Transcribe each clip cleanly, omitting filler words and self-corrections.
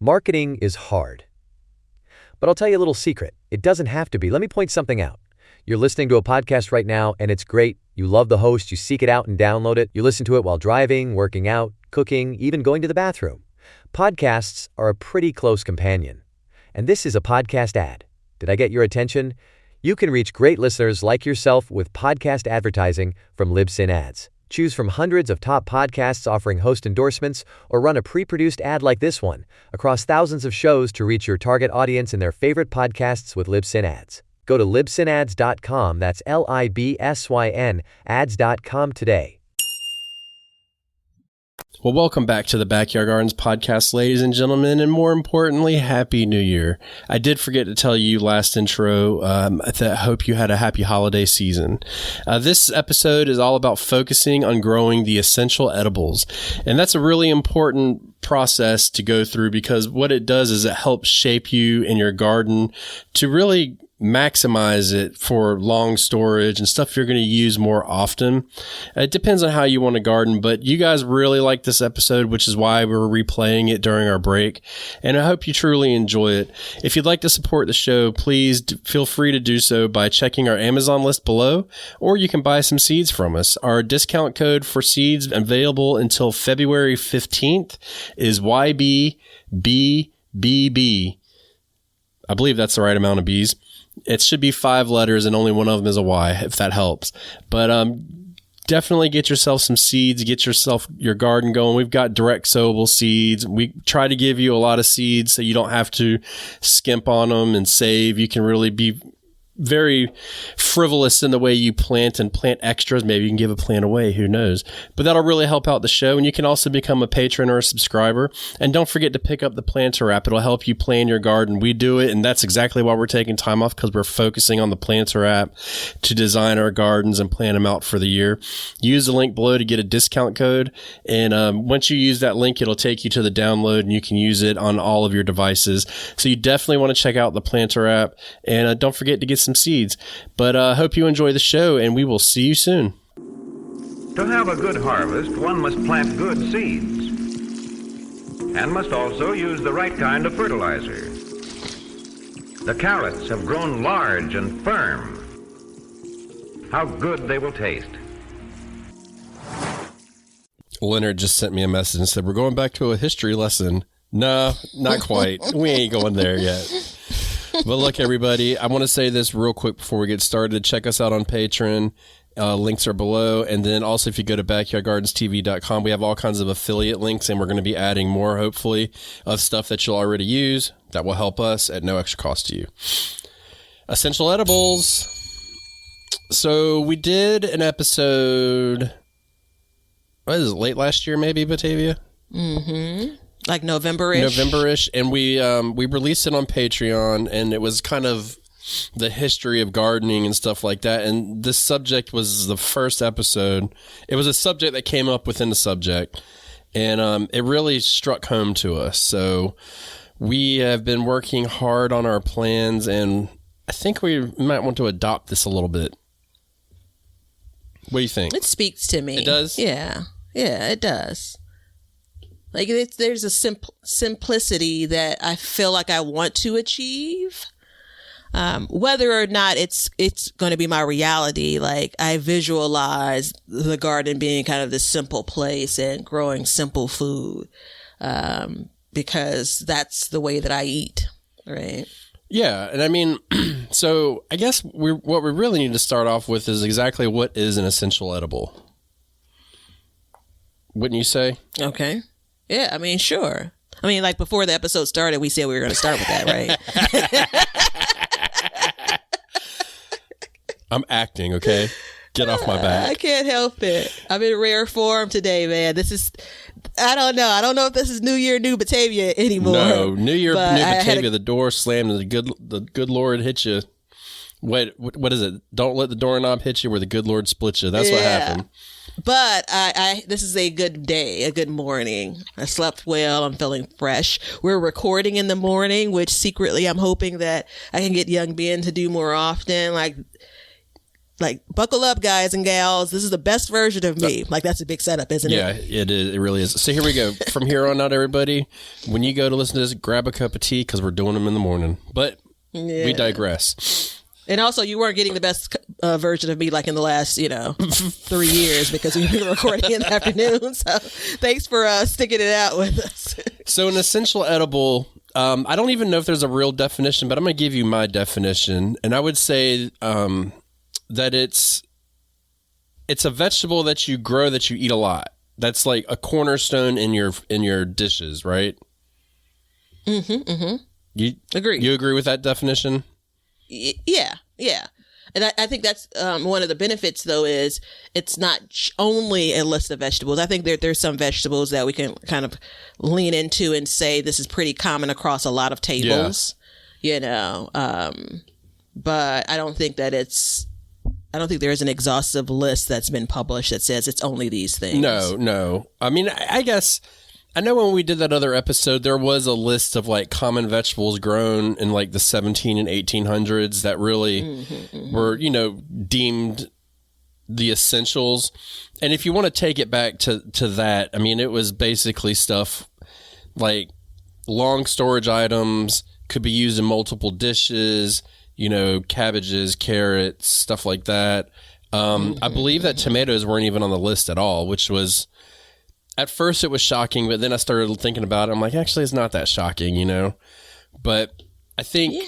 Marketing is hard. But I'll tell you a little secret. It doesn't have to be. Let me point something out. You're listening to a podcast right now, and it's great. You love the host. You seek it out and download it. You listen to it while driving, working out, cooking, even going to the bathroom. Podcasts are a pretty close companion. And this is a podcast ad. Did I get your attention? You can reach great listeners like yourself with podcast advertising from Libsyn Ads. Choose from hundreds of top podcasts offering host endorsements, or run a pre-produced ad like this one across thousands of shows to reach your target audience in their favorite podcasts with Libsyn Ads. Go to libsynads.com, that's Libsyn, ads.com today. Well, welcome back to the Backyard Gardens podcast, ladies and gentlemen, and more importantly, Happy New Year. I did forget to tell you last intro that I hope you had a happy holiday season. This episode is all about focusing on growing the essential edibles, and that's a really important process to go through because what it does is it helps shape you in your garden to really maximize it for long storage and stuff you're going to use more often. It depends on how you want to garden, but you guys really like this episode, which is why we're replaying it during our break. And I hope you truly enjoy it. If you'd like to support the show, please feel free to do so by checking our Amazon list below, or you can buy some seeds from us. Our discount code for seeds available until February 15th is YBBBB. I believe that's the right amount of B's. It should be 5 letters and only one of them is a Y, if that helps. But definitely get yourself some seeds, get yourself your garden going. We've got direct sowable seeds. We try to give you a lot of seeds so you don't have to skimp on them and save. You can really be very frivolous in the way you plant and plant extras. Maybe you can give a plant away, who knows, but that'll really help out the show. And you can also become a patron or a subscriber, and don't forget to pick up the planter app. It'll help you plan your garden. We do it, and that's exactly why we're taking time off, because we're focusing on the planter app to design our gardens and plan them out for the year. Use the link below to get a discount code, and once you use that link, it'll take you to the download and you can use it on all of your devices. So you definitely want to check out the planter app, and don't forget to get some seeds. But I hope you enjoy the show, and we will see you soon. To have a good harvest, one must plant good seeds and must also use the right kind of fertilizer. The carrots have grown large and firm. How good they will taste. Leonard just sent me a message and said, we're going back to a history lesson. No, not quite. We ain't going there yet. But look, everybody, I want to say this real quick before we get started. Check us out on Patreon. Links are below. And then also, if you go to backyardgardenstv.com, we have all kinds of affiliate links, and we're going to be adding more, hopefully, of stuff that you'll already use that will help us at no extra cost to you. Essential edibles. So we did an episode, what is it, late last year, maybe, Batavia? Mm-hmm. Like November-ish, and we released it on Patreon, and it was kind of the history of gardening and stuff like that. And this subject was the first episode. It was a subject that came up within the subject, and it really struck home to us. So we have been working hard on our plans, and I think we might want to adopt this a little bit. What do you think? It speaks to me. It does? Yeah, it does. Like, there's a simplicity that I feel like I want to achieve. Whether or not it's going to be my reality, like, I visualize the garden being kind of this simple place and growing simple food, because that's the way that I eat, right? Yeah, and I mean, so I guess what we really need to start off with is exactly what is an essential edible. Wouldn't you say? Okay. Yeah, I mean, sure. I mean, like, before the episode started, we said we were going to start with that, right? I'm acting, okay? Get off my back. I can't help it. I'm in rare form today, man. This is, I don't know. I don't know if this is New Year, New Batavia anymore. No, New Year, New Batavia. The door slammed and the good Lord hit you. Wait, what is it? Don't let the doorknob hit you where the good Lord split you. That's what happened. But this is a good day, a good morning. I slept well. I'm feeling fresh. We're recording in the morning, which secretly I'm hoping that I can get young Ben to do more often. Like, like, buckle up, guys and gals. This is the best version of me. Like, that's a big setup, isn't it? Yeah, it is. It really is. So here we go. From here on out, everybody, when you go to listen to this, grab a cup of tea because we're doing them in the morning. But we digress. And also, you weren't getting the best version of me like in the last, 3 years because we've been recording in the afternoon. So thanks for sticking it out with us. So an essential edible, I don't even know if there's a real definition, but I'm going to give you my definition. And I would say that it's a vegetable that you grow that you eat a lot. That's like a cornerstone in your dishes, right? You agree? You agree with that definition? Yeah. And I think that's one of the benefits, though, is it's not only a list of vegetables. I think there's some vegetables that we can kind of lean into and say this is pretty common across a lot of tables, but I don't think there is an exhaustive list that's been published that says it's only these things. No. I mean, I guess I know when we did that other episode, there was a list of like common vegetables grown in like the 17 and 1800s that really were, deemed the essentials. And if you want to take it back to that, I mean, it was basically stuff like long storage items, could be used in multiple dishes, cabbages, carrots, stuff like that. I believe that tomatoes weren't even on the list at all, which was, at first it was shocking, but then I started thinking about it. I'm like, actually, it's not that shocking, But I think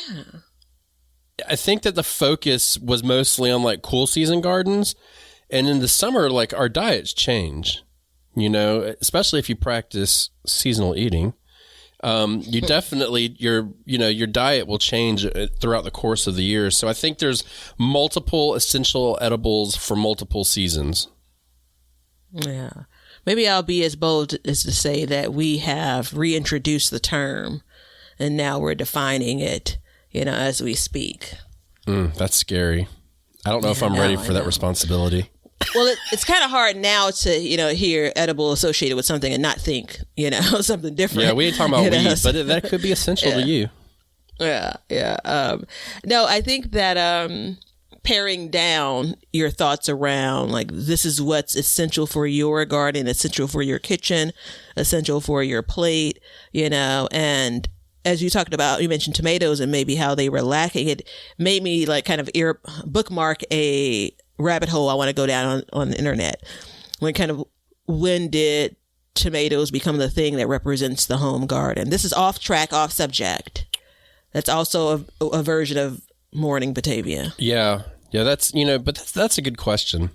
that the focus was mostly on like cool season gardens, and in the summer, like our diets change, especially if you practice seasonal eating. You definitely your diet will change throughout the course of the year. So I think there's multiple essential edibles for multiple seasons. Yeah. Maybe I'll be as bold as to say that we have reintroduced the term and now we're defining it, as we speak. That's scary. I don't know if I'm ready for that responsibility. Well, it's kind of hard now to, hear edible associated with something and not think, something different. Yeah, we ain't talking about weed, but that could be essential to you. Yeah. No, I think that paring down your thoughts around like this is what's essential for your garden, essential for your kitchen, essential for your plate, and as you talked about, you mentioned tomatoes and maybe how they were lacking. It made me like kind of bookmark a rabbit hole I want to go down on the internet. When did tomatoes become the thing that represents the home garden? This is off track, off subject. That's also a version of Morning Batavia. Yeah, that's but that's a good question.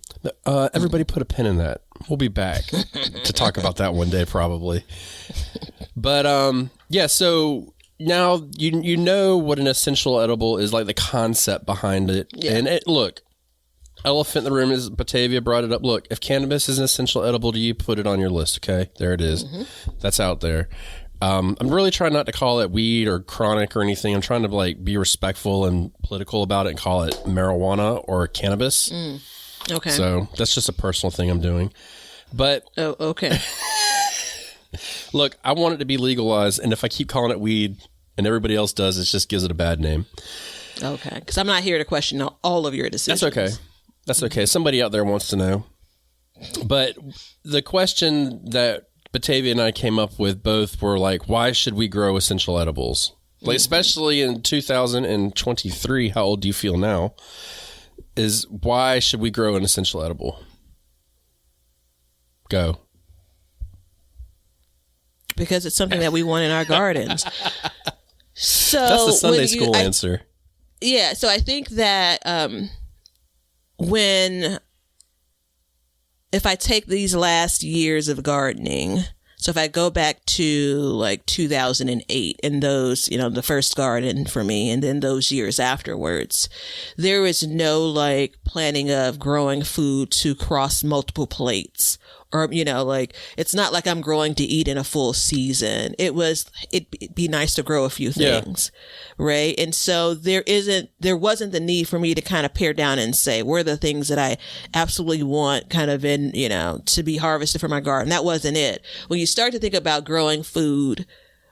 Everybody put a pin in that. We'll be back to talk about that one day probably. But so now you know what an essential edible is, like the concept behind it. Yeah. And look, elephant in the room is Batavia brought it up. Look, if cannabis is an essential edible to you, put it on your list. Okay, there it is. That's out there. I'm really trying not to call it weed or chronic or anything. I'm trying to like be respectful and political about it and call it marijuana or cannabis. Okay. So that's just a personal thing I'm doing. But okay. Look, I want it to be legalized, and if I keep calling it weed and everybody else does, it just gives it a bad name. Okay, because I'm not here to question all of your decisions. That's okay. Somebody out there wants to know. But the question that Batavia and I came up with both were like, why should we grow essential edibles? Like, especially in 2023, how old do you feel now? Is why should we grow an essential edible? Go. Because it's something that we want in our gardens. So that's the Sunday school answer. Yeah. So I think that if I take these last years of gardening, so if I go back to like 2008 and those, the first garden for me, and then those years afterwards, there was no like planning of growing food to cross multiple plates. Or, it's not like I'm growing to eat in a full season. It'd be nice to grow a few things. Yeah. Right. And so there wasn't the need for me to kind of pare down and say, where are the things that I absolutely want kind of to be harvested from my garden? That wasn't it. When you start to think about growing food,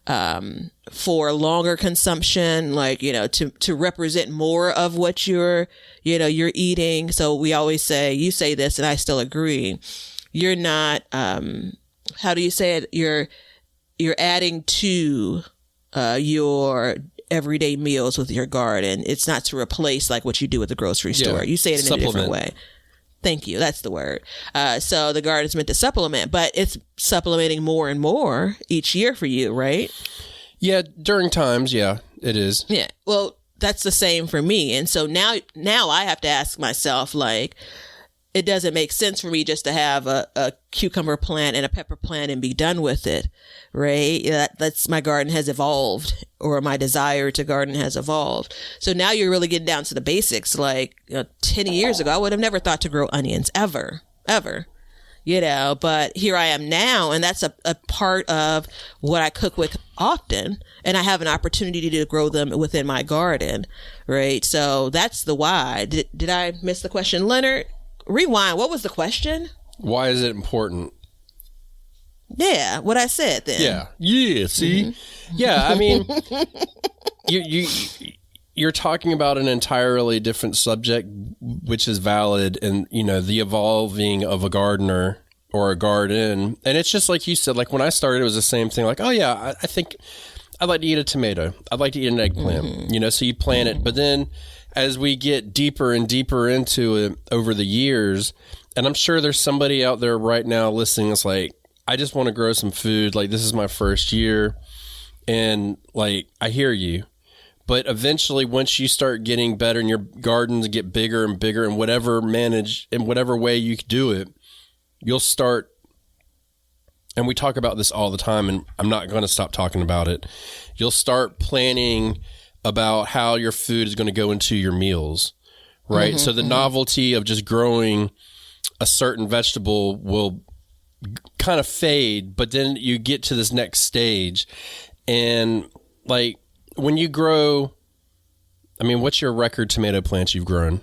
for longer consumption, like, to represent more of what you're eating. So we always say, you say this and I still agree. You're not, how do you say it? You're adding to, your everyday meals with your garden. It's not to replace like what you do at the grocery store. You say it in a different way. Thank you. That's the word. So the garden is meant to supplement, but it's supplementing more and more each year for you, right? Yeah. During times. Yeah, it is. Yeah. Well, that's the same for me. And so now I have to ask myself, like, it doesn't make sense for me just to have a cucumber plant and a pepper plant and be done with it, right? That's my garden has evolved, or my desire to garden has evolved. So now you're really getting down to the basics. Like 10 years ago, I would have never thought to grow onions ever. But here I am now, and that's a part of what I cook with often, and I have an opportunity to grow them within my garden, right? So that's the why. Did I miss the question, Leonard? Rewind. What was the question? Why is it important? Yeah, what I said then. Yeah. See, yeah. I mean, you're talking about an entirely different subject, which is valid, and the evolving of a gardener or a garden, and it's just like you said. Like when I started, it was the same thing. Like, oh yeah, I think I'd like to eat a tomato. I'd like to eat an eggplant. So you plant it, but then as we get deeper and deeper into it over the years, and I'm sure there's somebody out there right now listening that's like, I just want to grow some food. Like, this is my first year. And like, I hear you. But eventually, once you start getting better and your gardens get bigger and bigger and whatever way you can do it, you'll start. And we talk about this all the time, and I'm not going to stop talking about it. You'll start planning about how your food is going to go into your meals, right? So the novelty of just growing a certain vegetable will kind of fade, but then you get to this next stage. And like when you grow, I mean, what's your record tomato plants you've grown?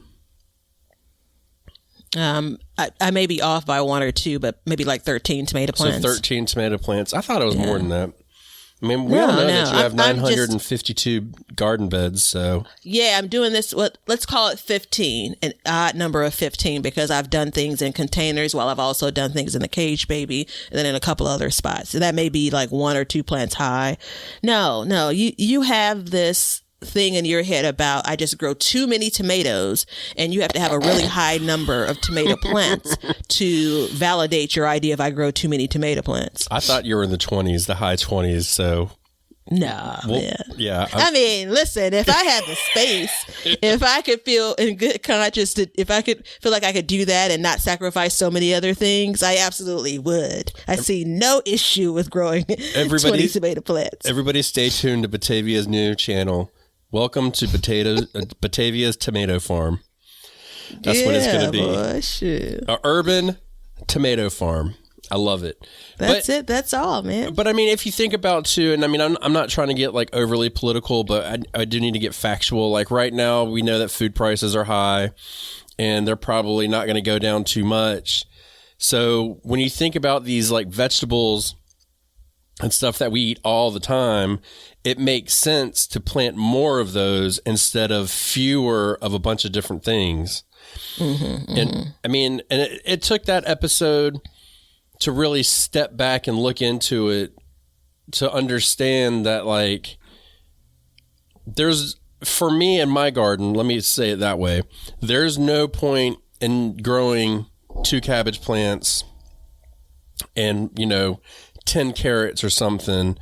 I may be off by one or two, but maybe like 13 tomato plants. So 13 tomato plants. I thought it was more than that. I mean, we all know that you have 952 garden beds, so. Yeah, I'm doing this, let's call it 15, an odd number of 15, because I've done things in containers while I've also done things in the cage baby, and then in a couple other spots. So that may be like 1 or 2 plants high. No, you have this thing in your head about I just grow too many tomatoes, and you have to have a really high number of tomato plants to validate your idea of I grow too many tomato plants. I thought you were in the 20s, the high 20s, so. No, man. Yeah. I mean, listen, if I had the space, if I could feel in good conscience, if I could feel like I could do that and not sacrifice so many other things, I absolutely would. I see no issue with growing 20 tomato plants. Everybody stay tuned to Batavia's new channel. Welcome to Batavia's Tomato Farm. That's what it's going to be. Boy, shit. An urban tomato farm. I love it. That's it. That's all, man. But I mean, if you think about too, and I mean, I'm not trying to get like overly political, but I do need to get factual. Like right now, we know that food prices are high, and they're probably not going to go down too much. So when you think about these like vegetables and stuff that we eat all the time, it makes sense to plant more of those instead of fewer of a bunch of different things. And I mean, and it took that episode to really step back and look into it to understand that, like, there's, for me in my garden, let me say it that way, there's no point in growing 2 cabbage plants and, 10 carrots or something,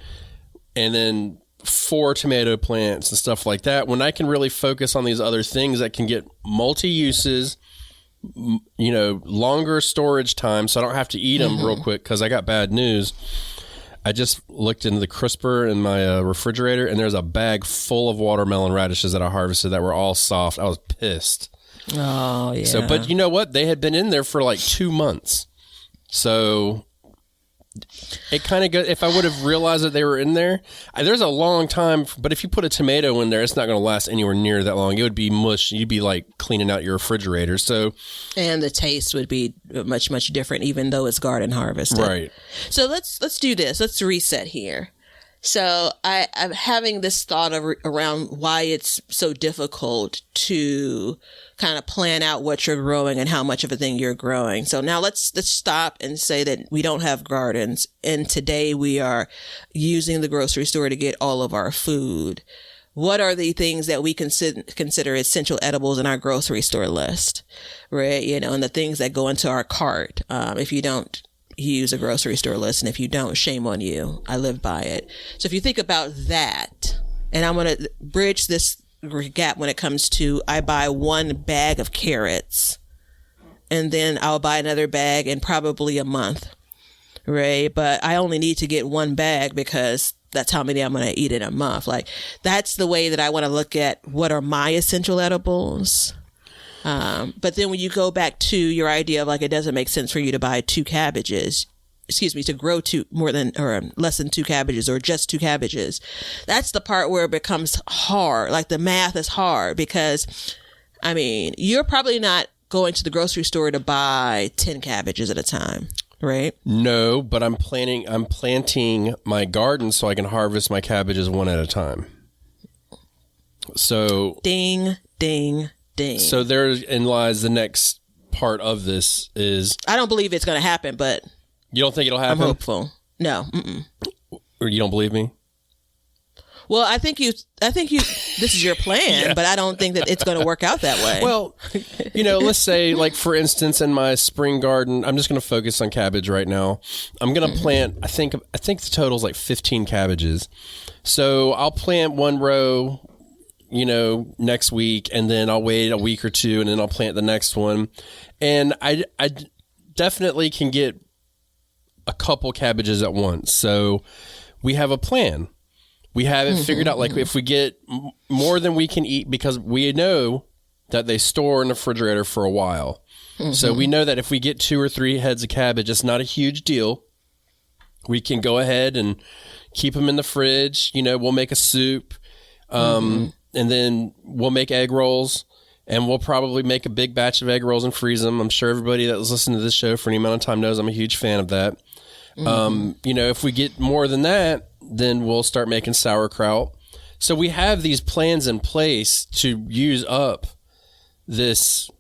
and then 4 tomato plants and stuff like that, when I can really focus on these other things that can get multi-uses, longer storage time, so I don't have to eat them real quick, because I got bad news. I just looked into the crisper in my refrigerator, and there's a bag full of watermelon radishes that I harvested that were all soft. I was pissed. Oh, yeah. So, but you know what? They had been in there for like 2 months. So it kind of goes, if I would have realized that they were in there, there's a long time, but if you put a tomato in there, it's not going to last anywhere near that long. It would be mush. You'd be like cleaning out your refrigerator. So, and the taste would be much, much different, even though it's garden harvested. Right. So let's do this. Let's reset here. So I'm having this thought around why it's so difficult to kind of plan out what you're growing and how much of a thing you're growing. So now let's stop and say that we don't have gardens. And today we are using the grocery store to get all of our food. What are the things that we consider essential edibles in our grocery store list, right? You know, and the things that go into our cart. If you don't use a grocery store list, and if you don't, shame on you. I live by it. So if you think about that, and I'm going to bridge this gap when it comes to, I buy one bag of carrots and then I'll buy another bag in probably a month, right? But I only need to get one bag because that's how many I'm going to eat in a month. Like, that's the way that I want to look at what are my essential edibles. But then when you go back to your idea of like, it doesn't make sense for you to buy to grow more than or less than 2 cabbages or just 2 cabbages. That's the part where it becomes hard. Like, the math is hard because, I mean, you're probably not going to the grocery store to buy 10 cabbages at a time, right? No, but I'm planting my garden so I can harvest my cabbages one at a time. So ding, ding, ding. So therein lies the next part of this is, I don't believe it's going to happen, but you don't think it'll happen? I'm hopeful. No. Mm-mm. Or you don't believe me? Well, I think this is your plan, yeah. But I don't think that it's going to work out that way. Well, you know, let's say, like, for instance, in my spring garden, I'm just going to focus on cabbage right now. I'm going to plant, I think the total is like 15 cabbages. So I'll plant one row, you know, next week, and then I'll wait a week or two, and then I'll plant the next one. And I definitely can get a couple cabbages at once. So we have a plan. We have it figured out. Like, if we get more than we can eat, because we know that they store in the refrigerator for a while. So we know that if we get 2 or 3 heads of cabbage, it's not a huge deal. We can go ahead and keep them in the fridge. You know, we'll make a soup, and then we'll make egg rolls, and we'll probably make a big batch of egg rolls and freeze them. I'm sure everybody that was listening to this show for any amount of time knows I'm a huge fan of that. You know, if we get more than that, then we'll start making sauerkraut. So we have these plans in place to use up this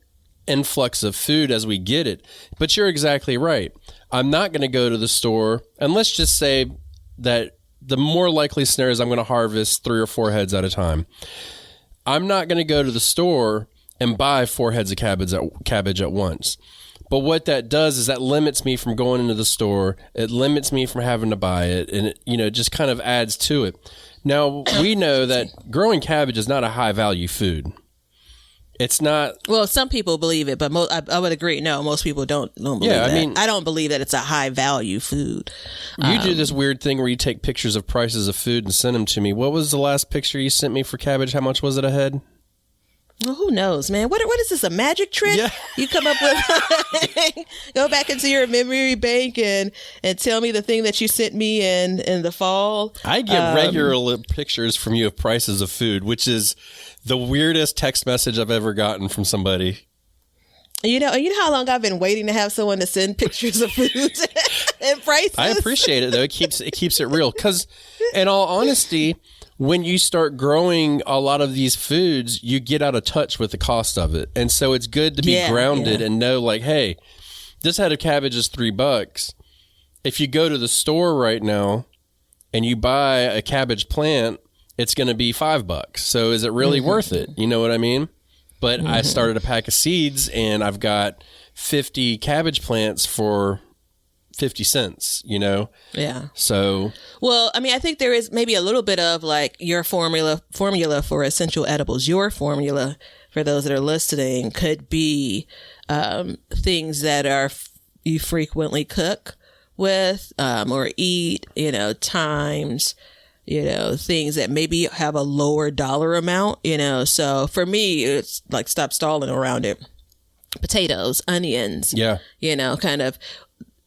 influx of food as we get it. But you're exactly right. I'm not going to go to the store, and let's just say that the more likely scenario is I'm going to harvest 3 or 4 heads at a time. I'm not going to go to the store and buy 4 heads of cabbage at once. But what that does is that limits me from going into the store. It limits me from having to buy it. And it, you know, just kind of adds to it. Now, we know that growing cabbage is not a high value food. It's not. Well, some people believe it, but I would agree. No, most people don't believe that. I mean, I don't believe that it's a high value food. You do this weird thing where you take pictures of prices of food and send them to me. What was the last picture you sent me for cabbage? How much was it a head? Well, who knows, man? What is this, a magic trick? Yeah. You come up with, go back into your memory bank and tell me the thing that you sent me in the fall. I get regular pictures from you of prices of food, which is the weirdest text message I've ever gotten from somebody. You know how long I've been waiting to have someone to send pictures of food and prices. I appreciate it though. It keeps it real, because in all honesty, when you start growing a lot of these foods, you get out of touch with the cost of it. And so it's good to be grounded and know, like, hey, this head of cabbage is $3. If you go to the store right now and you buy a cabbage plant, it's going to be $5. So is it really worth it? You know what I mean? But I started a pack of seeds, and I've got 50 cabbage plants for 50 cents, you know? Yeah. So. Well, I mean, I think there is maybe a little bit of like your formula for essential edibles. Your formula, for those that are listening, could be things that you frequently cook with or eat, you know, times, you know, things that maybe have a lower dollar amount, you know. So for me, it's like stop stalling around it. Potatoes, onions, you know, kind of.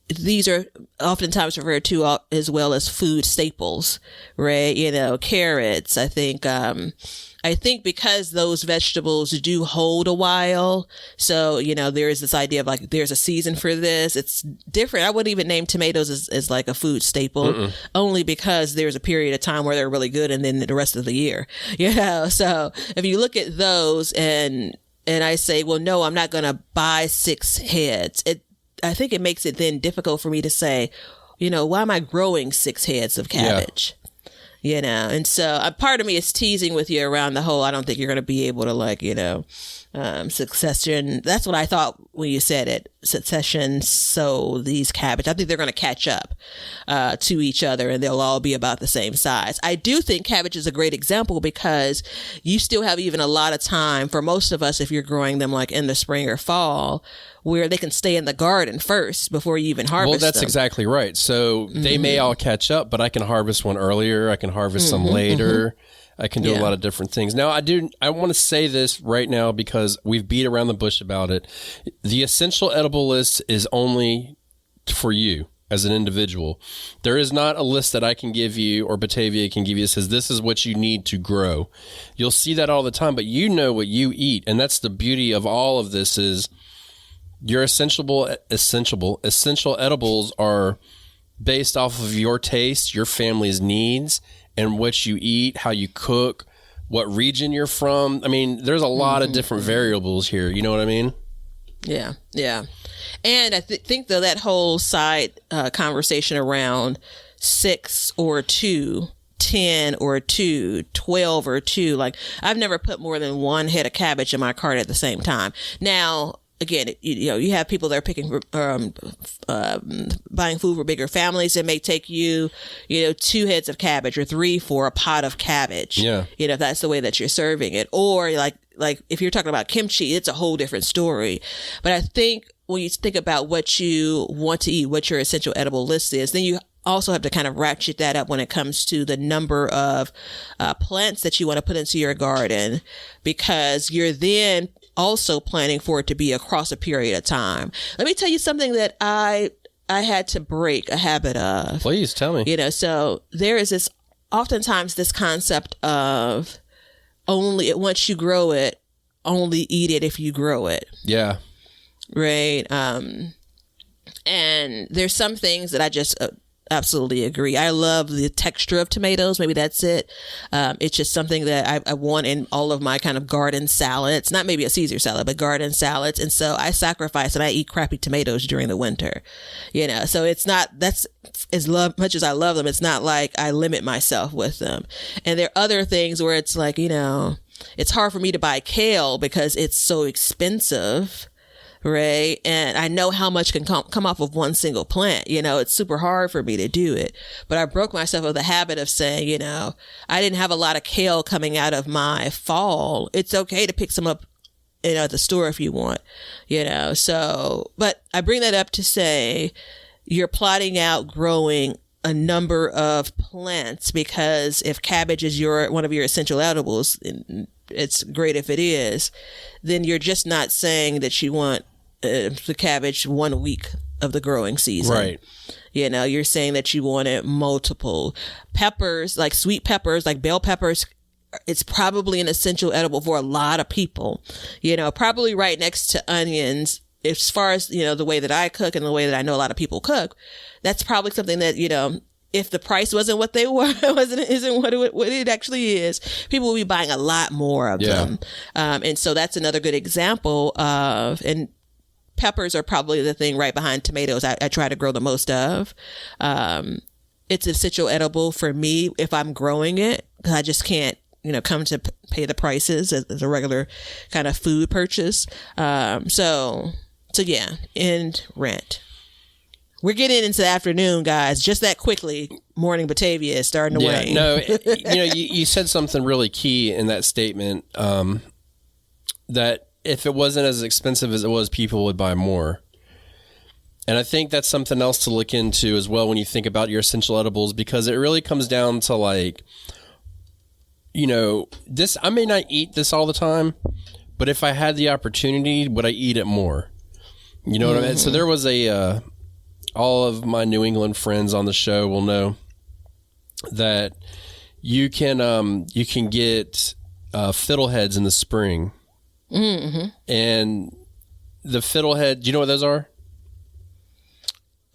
These are oftentimes referred to as well as food staples, right? You know, carrots. I think I think because those vegetables do hold a while, so, you know, there is this idea of like, there's a season for this. It's different. I wouldn't even name tomatoes as like a food staple, only because there's a period of time where they're really good and then the rest of the year, you know? So if you look at those and I say, well, no, I'm not going to buy 6 heads. I think it makes it then difficult for me to say, you know, why am I growing 6 heads of cabbage? You know, and so part of me is teasing with you around the whole, I don't think you're going to be able to, like, you know, succession. That's what I thought when you said it, succession. So these cabbage, I think they're going to catch up to each other and they'll all be about the same size. I do think cabbage is a great example because you still have even a lot of time for most of us, if you're growing them like in the spring or fall, where they can stay in the garden first before you even harvest them. Well, that's exactly right. So they may all catch up, but I can harvest one earlier. I can harvest some later. I can do a lot of different things. Now, I want to say this right now because we've beat around the bush about it. The essential edible list is only for you as an individual. There is not a list that I can give you or Batavia can give you that says this is what you need to grow. You'll see that all the time, but you know what you eat. And that's the beauty of all of this is your essential edibles are based off of your taste, your family's needs, and what you eat, how you cook, what region you're from. I mean, there's a lot of different variables here. You know what I mean? Yeah, yeah. And I think, though, that whole side conversation around 6 or 2, 10 or 2, 12 or 2, like, I've never put more than 1 head of cabbage in my cart at the same time. Now, again, you know, you have people that are picking, buying food for bigger families. It may take you, you know, 2 heads of cabbage or 3 for a pot of cabbage. Yeah. You know, if that's the way that you're serving it. Or like if you're talking about kimchi, it's a whole different story. But I think when you think about what you want to eat, what your essential edible list is, then you also have to kind of ratchet that up when it comes to the number of plants that you want to put into your garden, because you're then also planning for it to be across a period of time. Let me tell you something that I had to break a habit of. Please tell me. You know, so there is oftentimes this concept of only once you grow it, only eat it if you grow it. Yeah. Right. And there's some things that I just absolutely agree. I love the texture of tomatoes. Maybe that's it. It's just something that I want in all of my kind of garden salads, not maybe a Caesar salad, but garden salads. And so I sacrifice and I eat crappy tomatoes during the winter, you know, so it's not, that's as much as I love them. It's not like I limit myself with them. And there are other things where it's like, you know, it's hard for me to buy kale because it's so expensive. Right. And I know how much can come off of one single plant. You know, it's super hard for me to do it. But I broke myself of the habit of saying, you know, I didn't have a lot of kale coming out of my fall. It's okay to pick some up, you know, at the store if you want, you know. So, but I bring that up to say you're plotting out growing a number of plants, because if cabbage is one of your essential edibles, it's great if it is, then you're just not saying that you want the cabbage 1 week of the growing season. Right. You know, you're saying that you want it multiple. Peppers, like sweet peppers, like bell peppers, it's probably an essential edible for a lot of people. You know, probably right next to onions. As far as, you know, the way that I cook and the way that I know a lot of people cook, that's probably something that, you know, if the price wasn't what they were, isn't what it actually is, people will be buying a lot more of them. And so that's another good example of, and peppers are probably the thing right behind tomatoes I try to grow the most of. It's essential edible for me if I'm growing it, because I just can't, you know, come to pay the prices as a regular kind of food purchase. So yeah, and rent. We're getting into the afternoon, guys. Just that quickly, morning Batavia is starting to wane. No, you know, you said something really key in that statement, that if it wasn't as expensive as it was, people would buy more. And I think that's something else to look into as well when you think about your essential edibles, because it really comes down to, like, you know, this, I may not eat this all the time, but if I had the opportunity, would I eat it more? You know what I mean? So there was all of my New England friends on the show will know that you can get fiddleheads in the spring. Mm-hmm. And the fiddlehead, do you know what those are?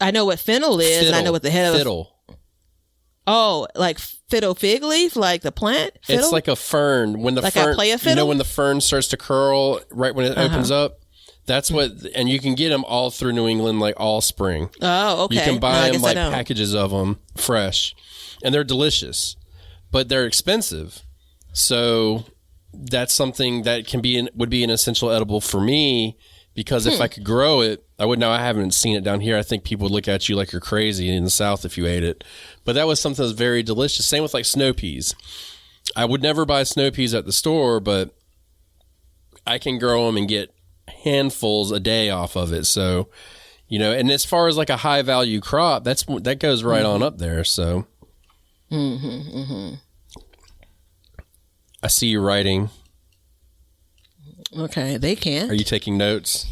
I know what fennel is, and I know what the head of fiddle. Oh, like fiddle fig leaf, like the plant? Fiddle? It's like a fern. When the like fern, I play a fiddle? you know when the fern starts to curl right when it opens up? That's what, and you can get them all through New England like all spring. Oh, okay. You can buy them like I don't. packages of them fresh, and they're delicious, but they're expensive. So that's something that would be an essential edible for me, because if I could grow it, I would. Now I haven't seen it down here. I think people would look at you like you're crazy in the South if you ate it. But that was something that's very delicious. Same with like snow peas. I would never buy snow peas at the store, but I can grow them and get handfuls a day off of it. So, and as far as like a high value crop, that goes right on up there. So, I see you writing. Okay, they can't. Are you taking notes?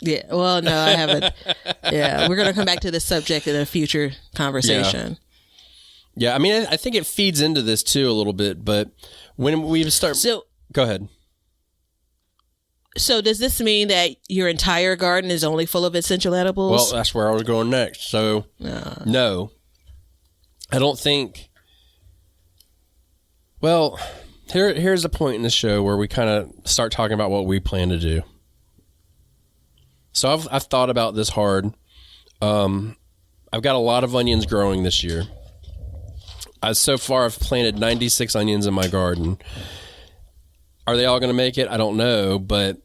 Yeah. Well, no, I haven't. Yeah, we're gonna come back to this subject in a future conversation. Yeah, I mean, I think it feeds into this too a little bit, but when we start, go ahead. So does this mean that your entire garden is only full of essential edibles? Well, that's where I was going next. So, no, I don't think. Well, here's a point in the show where we kind of start talking about what we plan to do. So I've thought about this hard. I've got a lot of onions growing this year. So far, I've planted 96 onions in my garden. Are they all going to make it? I don't know, but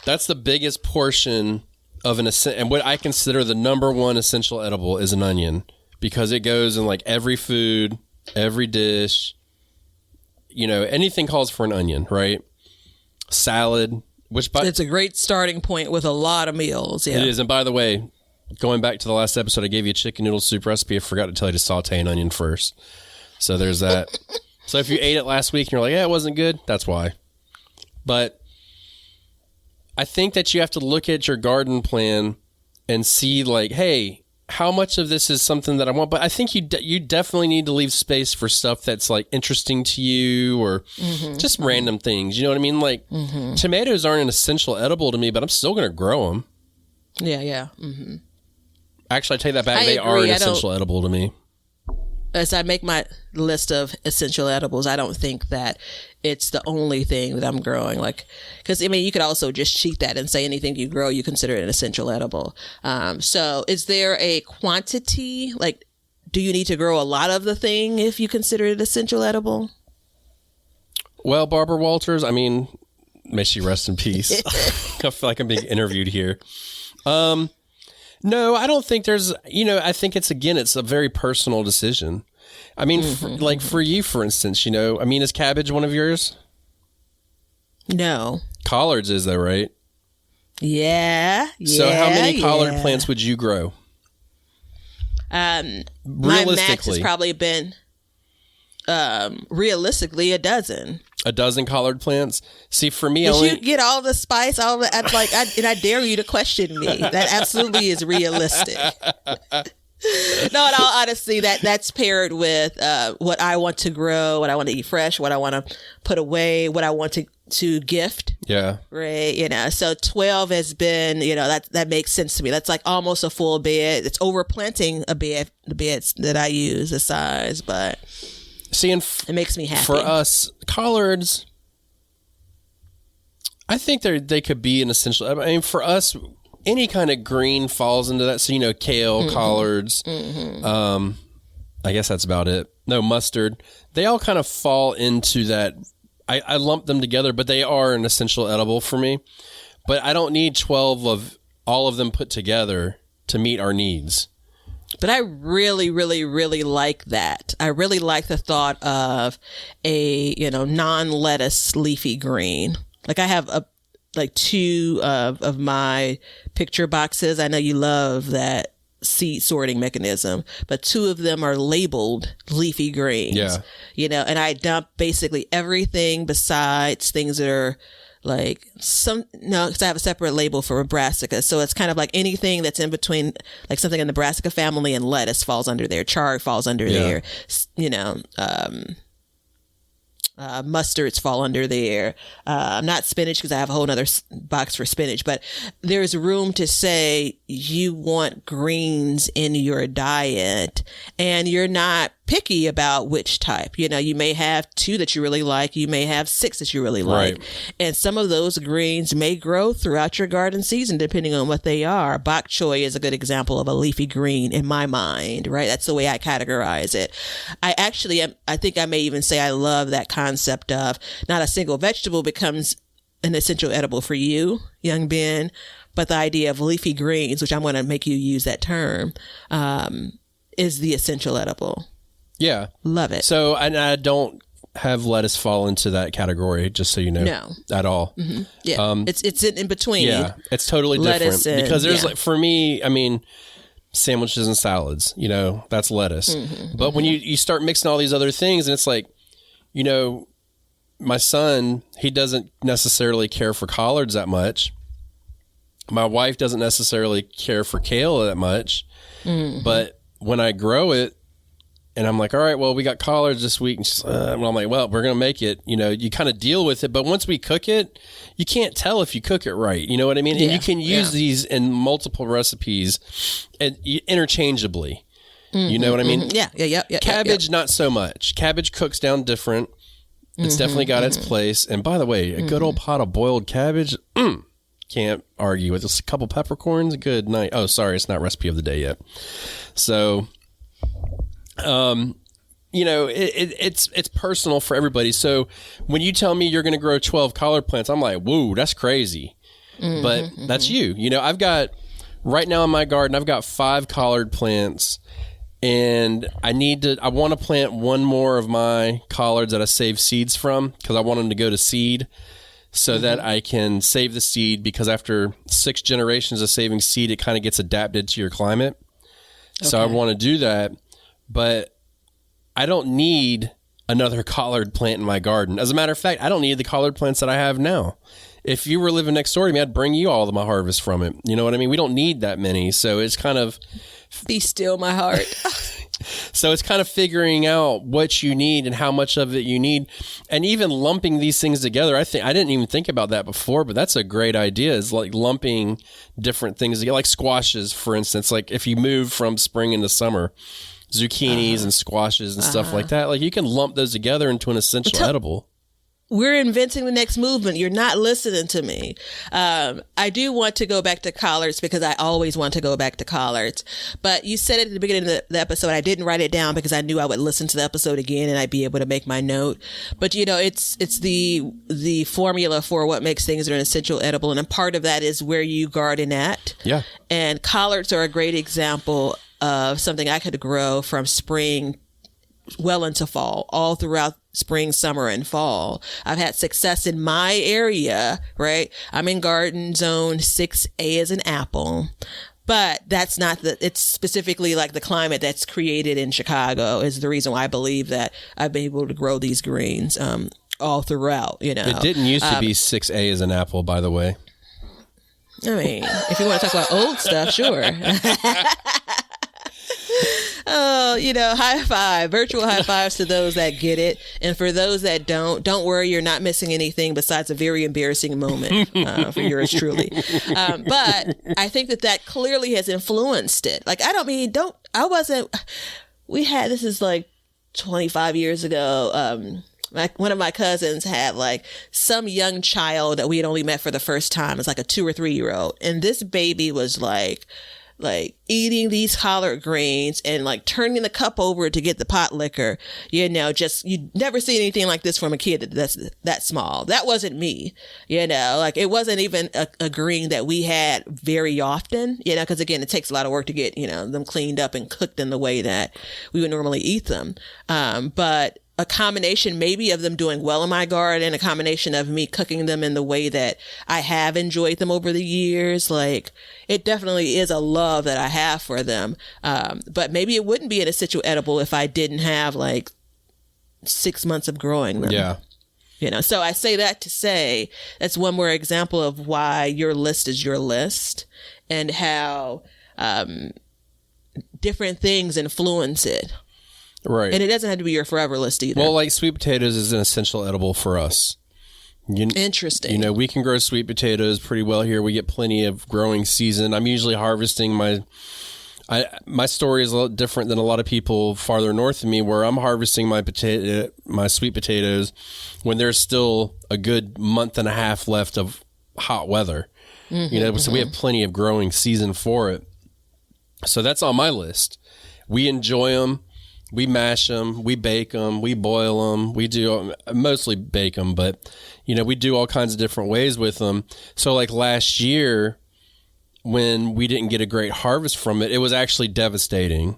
that's the biggest portion of and what I consider the number one essential edible is an onion, because it goes in like every food, every dish. Anything calls for an onion, right? Salad, it's a great starting point with a lot of meals. Yeah, it is. And by the way, going back to the last episode, I gave you a chicken noodle soup recipe. I forgot to tell you to saute an onion first. So there's that. So if you ate it last week and you're like, yeah, it wasn't good, that's why. But I think that you have to look at your garden plan and see like, hey, how much of this is something that I want? But I think you definitely need to leave space for stuff that's like interesting to you, or just random things. You know what I mean? Like tomatoes aren't an essential edible to me, but I'm still going to grow them. Yeah. Actually, I take that back. They are an essential edible to me. As I make my list of essential edibles, I don't think that it's the only thing that I'm growing. Because you could also just cheat that and say anything you grow, you consider it an essential edible. So is there a quantity? Like, do you need to grow a lot of the thing if you consider it essential edible? Well, Barbara Walters, may she rest in peace. I feel like I'm being interviewed here. No, I don't think there's, I think it's a very personal decision. For you, for instance, is cabbage one of yours? No. Collards is though, right? Yeah. So how many collard plants would you grow? My max has probably been, realistically, a dozen. A dozen collard plants? See, for me, you get all the spice, all the and I dare you to question me. That absolutely is realistic. No, in all honesty, that's paired with what I want to grow, what I want to eat fresh, what I want to put away, what I want to gift. Yeah. Right. So 12 has been, that makes sense to me. That's like almost a full bed. It's overplanting the beds that I use, the size, but. See, and it makes me happy. For us, collards, I think they could be an essential. For us, any kind of green falls into that. So, kale, collards, I guess that's about it. No, mustard. They all kind of fall into that. I lump them together, but they are an essential edible for me. But I don't need 12 of all of them put together to meet our needs. But I really, really, really like that. I really like the thought of a, non-lettuce leafy green. Like I have two of my picture boxes. I know you love that seed sorting mechanism, but two of them are labeled leafy greens. Yeah. And I dump basically everything besides things that are because I have a separate label for brassica. So it's kind of like anything that's in between, like something in the brassica family and lettuce falls under there. Chard falls under there. Mustards fall under there. Not spinach, because I have a whole other box for spinach, but there's room to say you want greens in your diet and you're not picky about which type. You may have 2 that you really like. You may have 6 that you really like. Right. And some of those greens may grow throughout your garden season, depending on what they are. Bok choy is a good example of a leafy green in my mind, right? That's the way I categorize it. I think I may even say I love that concept of not a single vegetable becomes an essential edible for you, young Ben, but the idea of leafy greens, which I'm going to make you use that term, is the essential edible. Yeah. Love it. So, and I don't have lettuce fall into that category, just so you know. No. At all. Mm-hmm. Yeah. It's in between. Yeah. It's totally different. Because there's for me, I mean, sandwiches and salads, that's lettuce. Mm-hmm. But when you start mixing all these other things, and it's like, my son, he doesn't necessarily care for collards that much. My wife doesn't necessarily care for kale that much. Mm-hmm. But when I grow it, and I'm like, all right, well, we got collards this week. And she's, well, I'm like, well, we're going to make it. You kind of deal with it. But once we cook it, you can't tell if you cook it right. You know what I mean? And you can use these in multiple recipes and interchangeably. Mm-hmm, you know what I mean? Yeah. Cabbage, not so much. Cabbage cooks down different. It's definitely got its place. And by the way, a good old pot of boiled cabbage, can't argue with. Just a couple peppercorns, good night. Oh, sorry, it's not recipe of the day yet. So... it's personal for everybody. So when you tell me you're going to grow 12 collard plants, I'm like, whoa, that's crazy. But that's you. I've got right now in my garden, I've got 5 collard plants, and I want to plant one more of my collards that I save seeds from, because I want them to go to seed so that I can save the seed, because after 6 generations of saving seed, it kind of gets adapted to your climate. Okay. So I want to do that. But I don't need another collard plant in my garden. As a matter of fact, I don't need the collard plants that I have now. If you were living next door to me, I'd bring you all of my harvest from it. You know what I mean? We don't need that many. So it's kind of... Be still, my heart. So it's kind of figuring out what you need and how much of it you need. And even lumping these things together, I didn't even think about that before, but that's a great idea, is like lumping different things together, like squashes, for instance. Like if you move from spring into summer... zucchinis and squashes and stuff like that. Like you can lump those together into an essential edible. We're inventing the next movement. You're not listening to me. I do want to go back to collards, because I always want to go back to collards. But you said it at the beginning of the episode. I didn't write it down because I knew I would listen to the episode again and I'd be able to make my note. But it's the formula for what makes things an essential edible, and a part of that is where you garden at. Yeah. And collards are a great example of something I could grow from spring well into fall, all throughout spring, summer, and fall. I've had success in my area, right? I'm in garden zone 6A as an apple, but that's not it's specifically like the climate that's created in Chicago is the reason why I believe that I've been able to grow these greens, all throughout, It didn't used to be 6A as an apple, by the way. I mean, if you want to talk about old stuff, sure. Oh, high five, virtual high fives to those that get it. And for those that don't worry, you're not missing anything besides a very embarrassing moment for yours truly. But I think that clearly has influenced it. Like, this is like 25 years ago. One of my cousins had like some young child that we had only met for the first time. It's like a 2 or 3 year old. And this baby was like eating these collard greens and like turning the cup over to get the pot liquor, you never see anything like this from a kid that's that small. That wasn't me, like it wasn't even a green that we had very often, because again, it takes a lot of work to get, them cleaned up and cooked in the way that we would normally eat them. But a combination maybe of them doing well in my garden, a combination of me cooking them in the way that I have enjoyed them over the years. Like, it definitely is a love that I have for them. But maybe it wouldn't be an essential edible if I didn't have like 6 months of growing them. Yeah. So I say that to say that's one more example of why your list is your list, and how different things influence it. Right. And it doesn't have to be your forever list either. Well, like sweet potatoes is an essential edible for us. Interesting. You know, we can grow sweet potatoes pretty well here. We get plenty of growing season. I'm usually harvesting my story is a lot different than a lot of people farther north of me, where I'm harvesting my sweet potatoes when there's still a good month and a half left of hot weather. So we have plenty of growing season for it. So that's on my list. We enjoy them. We mash them, we bake them, we boil them, we do mostly bake them, but we do all kinds of different ways with them. So like last year when we didn't get a great harvest from it, it was actually devastating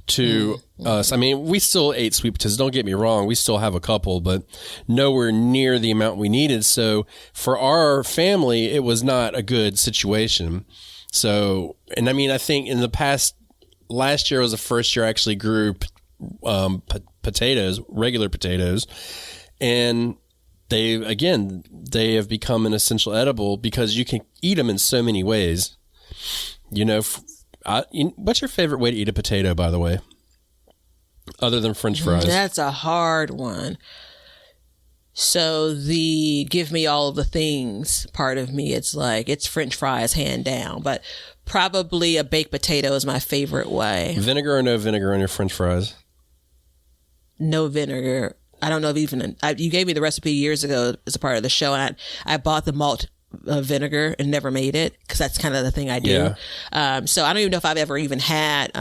to us. I mean, we still ate sweet potatoes, don't get me wrong, we still have a couple, but nowhere near the amount we needed. So for our family, it was not a good situation. So, and I mean, I think last year was the first year I actually grew potatoes, regular potatoes, and they have become an essential edible because you can eat them in so many ways. What's your favorite way to eat a potato, by the way, other than French fries? That's a hard one. So the give me all of the things part of me, it's French fries hand down, but probably a baked potato is my favorite way. Vinegar or no vinegar on your French fries? No vinegar. I don't know if you gave me the recipe years ago as a part of the show, and I bought the malt vinegar and never made it because that's kind of the thing I do. Yeah. So I don't even know if I've ever even had.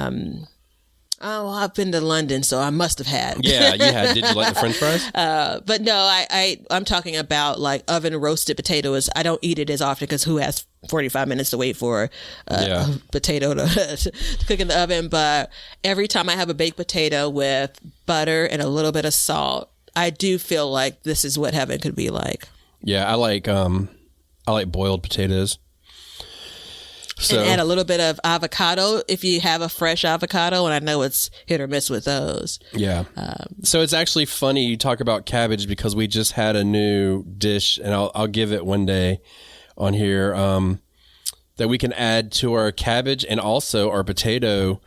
I've been to London, so I must have had. Yeah, you had. Did you like the French fries? But no, I'm talking about like oven roasted potatoes. I don't eat it as often because who has 45 minutes to wait for a potato to cook in the oven? But every time I have a baked potato with butter and a little bit of salt, I do feel like this is what heaven could be like. Yeah, I like boiled potatoes. So, and add a little bit of avocado if you have a fresh avocado, and I know it's hit or miss with those. Yeah. So it's actually funny you talk about cabbage because we just had a new dish, and I'll give it one day on here that we can add to our cabbage and also our potato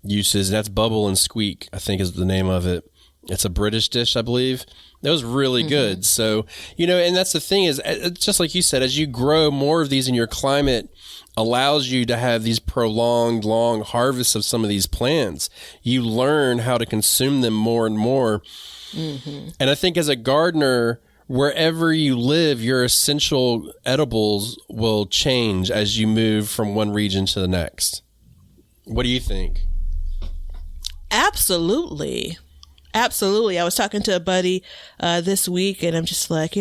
uses. That's Bubble and Squeak, I think is the name of it. It's a British dish, I believe. That was really good. So, and that's the thing is, just like you said, as you grow more of these in your climate allows you to have these prolonged, long harvests of some of these plants. You learn how to consume them more and more. Mm-hmm. And I think as a gardener, wherever you live, your essential edibles will change as you move from one region to the next. What do you think? Absolutely. I was talking to a buddy this week, and I'm just like,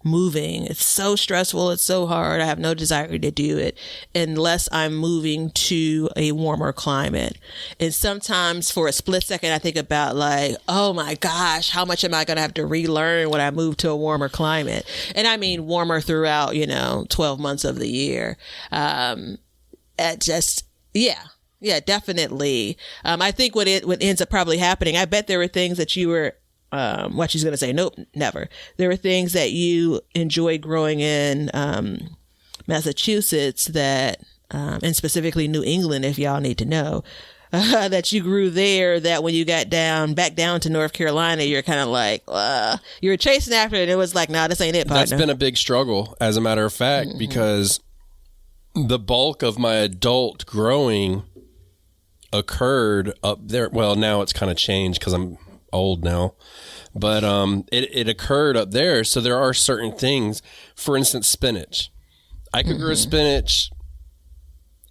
moving. It's so stressful. It's so hard. I have no desire to do it unless I'm moving to a warmer climate. And sometimes for a split second, I think about like, oh my gosh, how much am I going to have to relearn when I move to a warmer climate? And I mean warmer throughout, 12 months of the year. Yeah, definitely. I think what ends up probably happening, I bet there were things that you were, what she's going to say, nope, never. There were things that you enjoyed growing in Massachusetts that, and specifically New England, if y'all need to know, that you grew there, that when you got back down to North Carolina, you're kind of like, you were chasing after it. And it was like, nah, this ain't it, partner. That's been a big struggle, as a matter of fact, because the bulk of my adult growing occurred up there. Well, now it's kind of changed because I'm old now, but it occurred up there. So there are certain things, for instance, spinach. I could grow spinach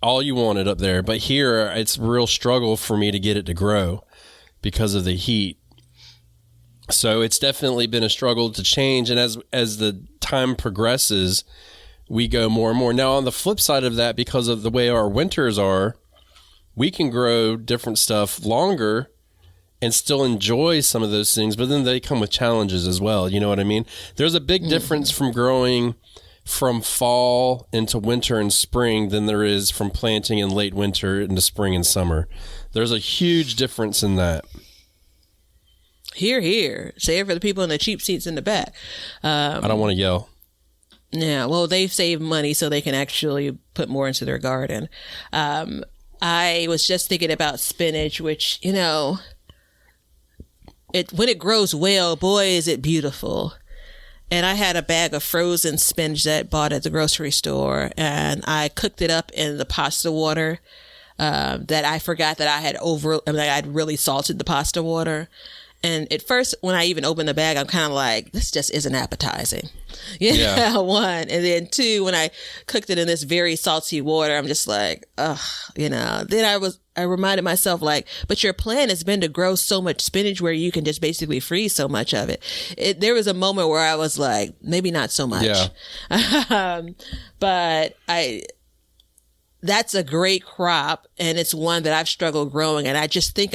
all you wanted up there, but here it's a real struggle for me to get it to grow because of the heat. So it's definitely been a struggle to change. And as the time progresses, we go more and more. Now, on the flip side of that, because of the way our winters are, we can grow different stuff longer and still enjoy some of those things, but then they come with challenges as well. You know what I mean? There's a big difference from growing from fall into winter and spring than there is from planting in late winter into spring and summer. There's a huge difference in that. Hear, hear. Say it for the people in the cheap seats in the back. I don't want to yell. Yeah, well, they've saved money so they can actually put more into their garden. I was just thinking about spinach, which, you know, when it grows well, boy, is it beautiful. And I had a bag of frozen spinach that I bought at the grocery store, and I cooked it up in the pasta water that I forgot that I'd really salted the pasta water. And at first, when I even opened the bag, I'm kind of like, this just isn't appetizing. Yeah. One. And then two, when I cooked it in this very salty water, I'm just like, ugh, you know. Then I reminded myself, like, but your plan has been to grow so much spinach where you can just basically freeze so much of it. There was a moment where I was like, maybe not so much. Yeah. But that's a great crop, and it's one that I've struggled growing, and I just think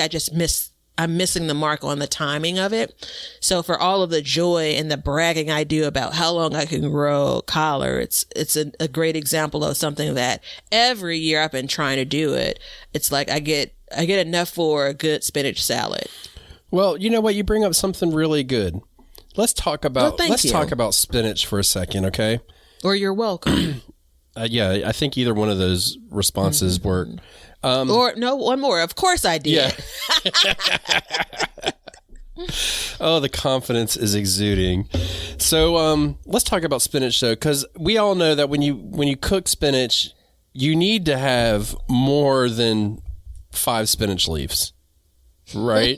I'm missing the mark on the timing of it. So for all of the joy and the bragging I do about how long I can grow collard, it's a great example of something that every year I've been trying to do it. It's like I get enough for a good spinach salad. Well, you know what? You bring up something really good. Let's talk about spinach for a second, okay? Or you're welcome. Yeah, I think either one of those responses work. Or no, one more. Of course I did. Yeah. Oh, the confidence is exuding. So let's talk about spinach, though, because we all know that when you cook spinach, you need to have more than 5 spinach leaves, right?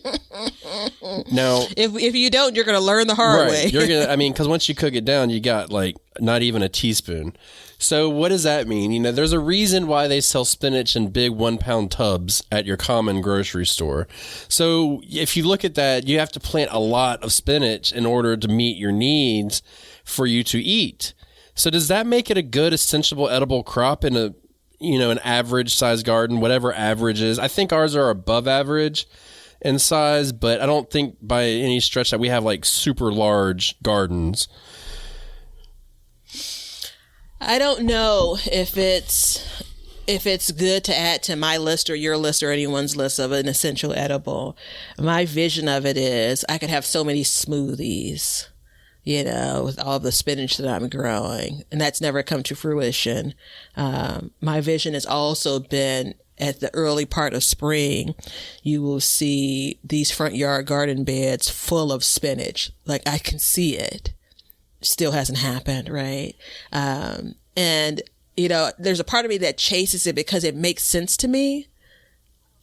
Now, if you don't, you're going to learn the hard way. Because once you cook it down, you got like not even a teaspoon. So what does that mean? You know, there's a reason why they sell spinach in big 1-pound tubs at your common grocery store. So if you look at that, you have to plant a lot of spinach in order to meet your needs for you to eat. So does that make it a good, essential, edible crop in an average size garden, whatever average is? I think ours are above average in size, but I don't think by any stretch that we have like super large gardens. I don't know if it's good to add to my list or your list or anyone's list of an essential edible. My vision of it is I could have so many smoothies, you know, with all the spinach that I'm growing, and that's never come to fruition. My vision has also been at the early part of spring, you will see these front yard garden beds full of spinach. Like I can see it. Still hasn't happened, right? And, you know, there's a part of me that chases it because it makes sense to me.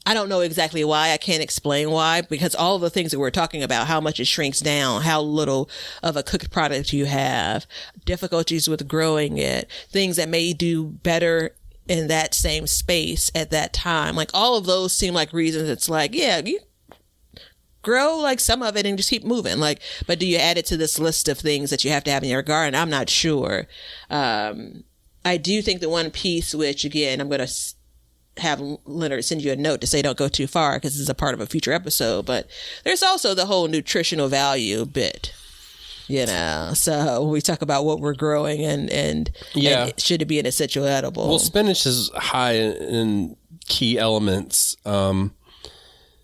I don't know exactly why. I can't explain why, because all of the things that we're talking about, how much it shrinks down, how little of a cooked product you have, difficulties with growing it, things that may do better in that same space at that time. Like all of those seem like reasons it's like, yeah, you grow like some of it and just keep moving. Like, but do you add it to this list of things that you have to have in your garden? I'm not sure. I do think the one piece, which again, I'm going to have Leonard send you a note to say don't go too far because this is a part of a future episode, but there's also the whole nutritional value bit, you know. So when we talk about what we're growing and should it be an essential edible? Well, spinach is high in key elements.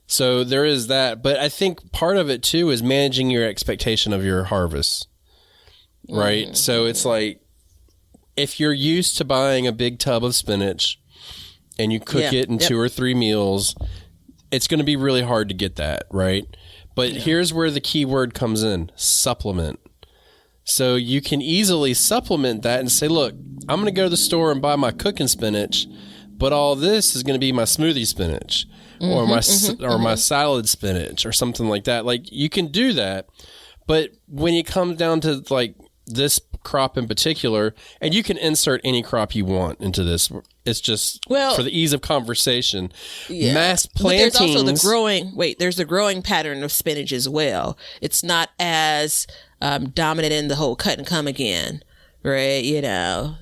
So there is that, but I think part of it too is managing your expectation of your harvest, right? So it's like, if you're used to buying a big tub of spinach and you cook it in 2 or 3 meals, it's going to be really hard to get that, right? But here's where the key word comes in: supplement. So you can easily supplement that and say, look, I'm going to go to the store and buy my cooking spinach, but all this is going to be my smoothie spinach or my salad spinach or something like that. Like you can do that, but when it comes down to like this crop in particular, and you can insert any crop you want into this. It's just for the ease of conversation. Yeah. Mass plantings. But there's also there's the growing pattern of spinach as well. It's not as dominant in the whole cut and come again, right? You know,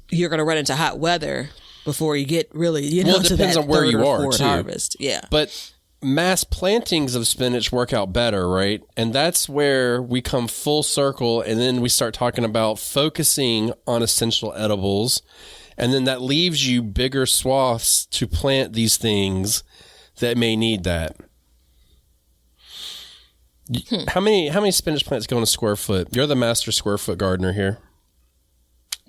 you're going to run into hot weather before you get really, you know, it depends on where you are too. Harvest. Yeah. But mass plantings of spinach work out better, right? And that's where we come full circle, and then we start talking about focusing on essential edibles, and then that leaves you bigger swaths to plant these things that may need that. How many spinach plants go in a square foot? You're the master square foot gardener here.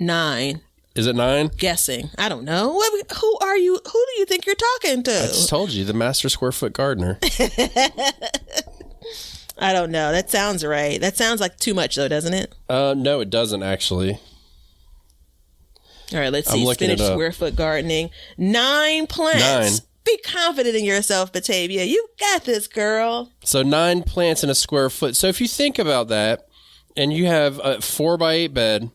9. Is it 9? Guessing. I don't know. Who are you? Who do you think you're talking to? I just told you, the master square foot gardener. I don't know. That sounds right. That sounds like too much, though, doesn't it? No, it doesn't, actually. All right, let's see. Spinach square foot gardening. 9 plants. 9. Be confident in yourself, Batavia. You got this, girl. So 9 plants in a square foot. So if you think about that, and you have a 4x8 bed,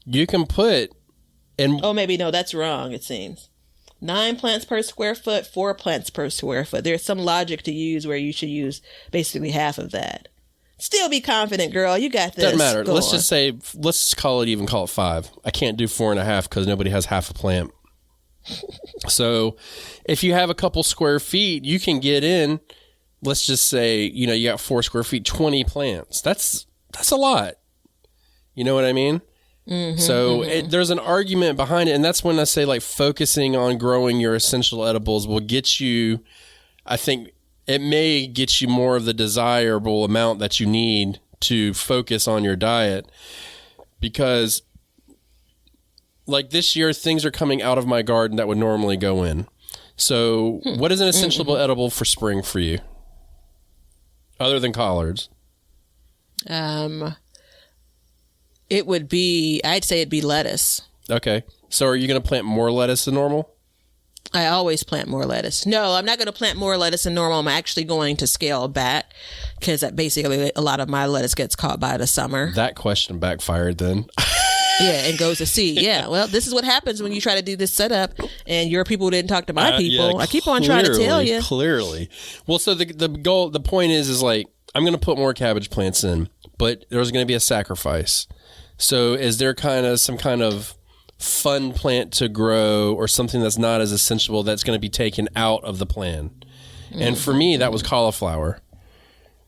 you can put in... Oh, maybe no, that's wrong, it seems. 9 plants per square foot, 4 plants per square foot. There's some logic to use where you should use basically half of that. Still be confident, girl. You got this. Doesn't matter. Let's just call it 5. I can't do 4.5 because nobody has half a plant. So if you have a couple square feet, you can get in, let's just say, you got 4 square feet, 20 plants. That's a lot. You know what I mean? Mm-hmm, so there's an argument behind it. And that's when I say like focusing on growing your essential edibles will get you, I think it may get you more of the desirable amount that you need to focus on your diet, because like this year, things are coming out of my garden that would normally go in. So what is an essential edible for spring for you? Other than collards? I'd say it'd be lettuce. Okay. So are you going to plant more lettuce than normal? I always plant more lettuce. No, I'm not going to plant more lettuce than normal. I'm actually going to scale back because basically a lot of my lettuce gets caught by the summer. That question backfired then. Yeah, and goes to seed. Yeah, well, this is what happens when you try to do this setup and your people didn't talk to my people. Yeah, I keep on trying to tell you. Clearly. Well, so the point is like, I'm going to put more cabbage plants in, but there's going to be a sacrifice. So is there some kind of fun plant to grow or something that's not as essential that's going to be taken out of the plan? And for me, that was cauliflower.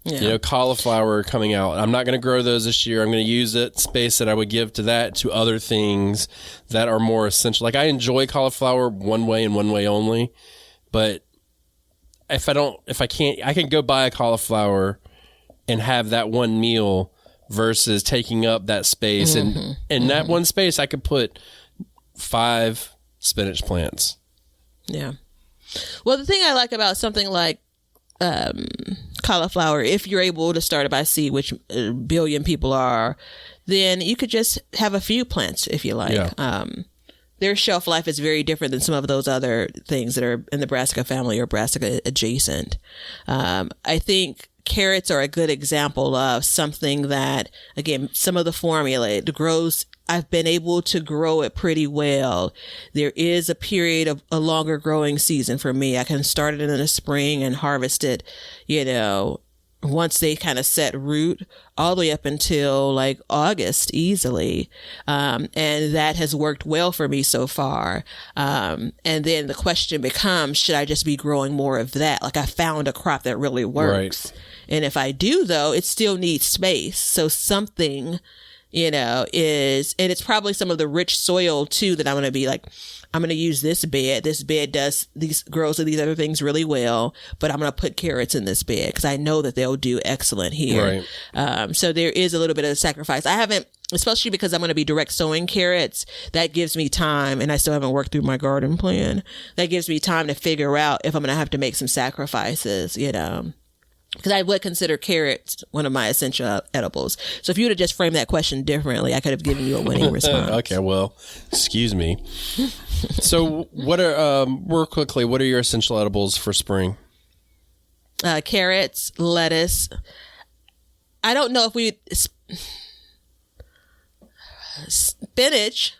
Yeah. Cauliflower coming out. I'm not going to grow those this year. I'm going to use that space that I would give to that to other things that are more essential. Like I enjoy cauliflower one way and one way only, but I can go buy a cauliflower and have that one meal versus taking up that space. And in that one space, I could put 5 spinach plants. Yeah. Well, the thing I like about something like cauliflower, if you're able to start it by seed, which a billion people are, then you could just have a few plants if you like. Yeah. Their shelf life is very different than some of those other things that are in the brassica family or brassica adjacent. I think carrots are a good example of something that, again, some of the formula, it grows. I've been able to grow it pretty well. There is a period of a longer growing season for me. I can start it in the spring and harvest it, once they kind of set root all the way up until like August easily. And that has worked well for me so far. And then the question becomes, should I just be growing more of that? Like I found a crop that really works. Right. And if I do though, it still needs space. So something, and it's probably some of the rich soil too that I'm going to be like, I'm going to use this bed. This bed grows these other things really well, but I'm going to put carrots in this bed because I know that they'll do excellent here. Right. So there is a little bit of a sacrifice. I haven't, especially because I'm going to be direct sowing carrots. That gives me time, and I still haven't worked through my garden plan. That gives me time to figure out if I'm going to have to make some sacrifices, because I would consider carrots one of my essential edibles. So if you would have just framed that question differently, I could have given you a winning response. Okay, well, excuse me. So real quickly, what are your essential edibles for spring? Carrots, lettuce. I don't know if spinach.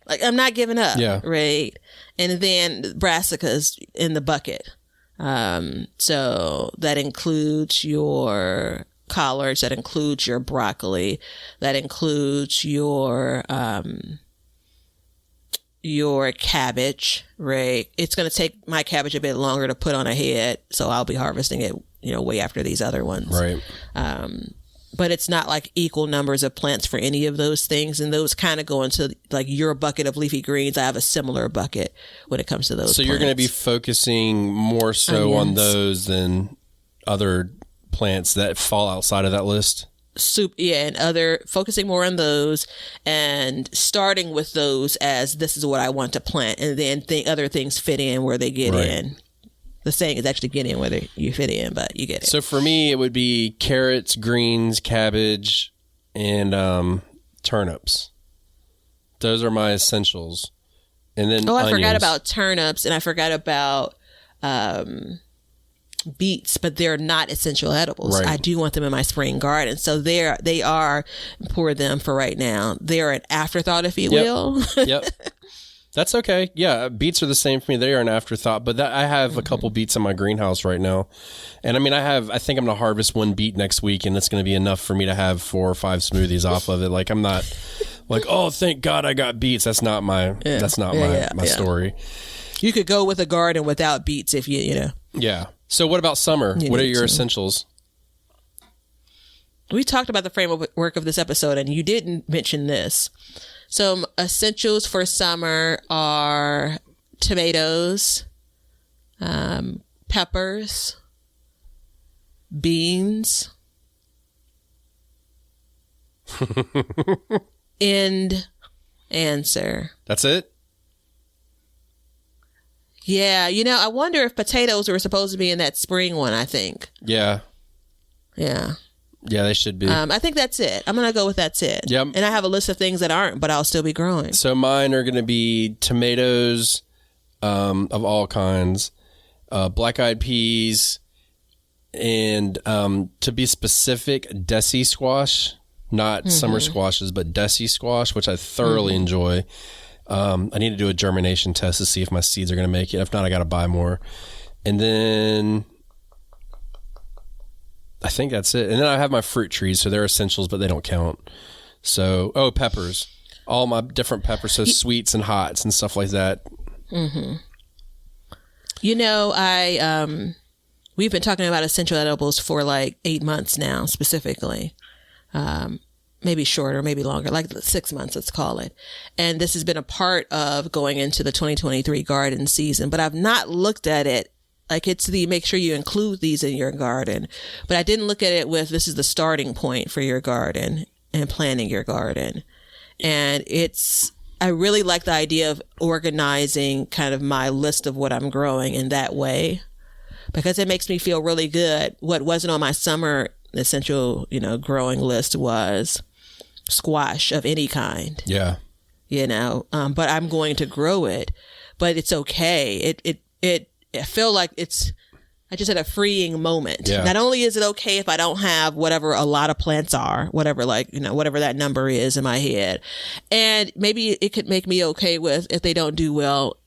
Like I'm not giving up. Yeah. Right. And then brassicas in the bucket. So that includes your collards, that includes your broccoli, that includes your cabbage, right? It's going to take my cabbage a bit longer to put on a head, so I'll be harvesting it, way after these other ones. Right. But it's not like equal numbers of plants for any of those things. And those kind of go into like your bucket of leafy greens. I have a similar bucket when it comes to those. So you're going to be focusing more so on those than other plants that fall outside of that list? soup, and focusing more on those and starting with those as this is what I want to plant, and then other things fit in where they get in. The saying is actually get in whether you fit in, but you get it. So for me, it would be carrots, greens, cabbage, and turnips. Those are my essentials. And then I onions. forgot about turnips, and I forgot about beets, but they're not essential edibles. Right. I do want them in my spring garden. So they are, pour them for right now. They're an afterthought, if you will. Yep. That's okay. Yeah, beets are the same for me. They are an afterthought, but I have a couple beets in my greenhouse right now. And I mean, I think I'm going to harvest one beet next week, and it's going to be enough for me to have 4 or 5 smoothies off of it. Like, I'm not like, oh, thank God I got beets. That's not my story. You could go with a garden without beets if you know. Yeah. So what about summer? What are your essentials? We talked about the framework of this episode, and you didn't mention this. Some essentials for summer are tomatoes, peppers, beans. End answer. That's it? Yeah. I wonder if potatoes were supposed to be in that spring one, I think. Yeah. Yeah. Yeah, they should be. I think that's it. I'm going to go with that's it. Yep. And I have a list of things that aren't, but I'll still be growing. So mine are going to be tomatoes of all kinds, black-eyed peas, and to be specific, desi squash, not summer squashes, but desi squash, which I thoroughly enjoy. I need to do a germination test to see if my seeds are going to make it. If not, I got to buy more. And then I think that's it. And then I have my fruit trees, so they're essentials, but they don't count. So, peppers. All my different peppers, so sweets and hots and stuff like that. Mm-hmm. We've been talking about essential edibles for like 8 months now, specifically. Maybe shorter, maybe longer, like 6 months, let's call it. And this has been a part of going into the 2023 garden season, but I've not looked at it like it's make sure you include these in your garden. But I didn't look at it with this is the starting point for your garden and planning your garden. And I really like the idea of organizing kind of my list of what I'm growing in that way, because it makes me feel really good. What wasn't on my summer essential, growing list was squash of any kind. Yeah. But I'm going to grow it, but it's okay. I feel like I just had a freeing moment. Yeah. Not only is it okay if I don't have whatever a lot of plants are, whatever that number is in my head, and maybe it could make me okay with if they don't do well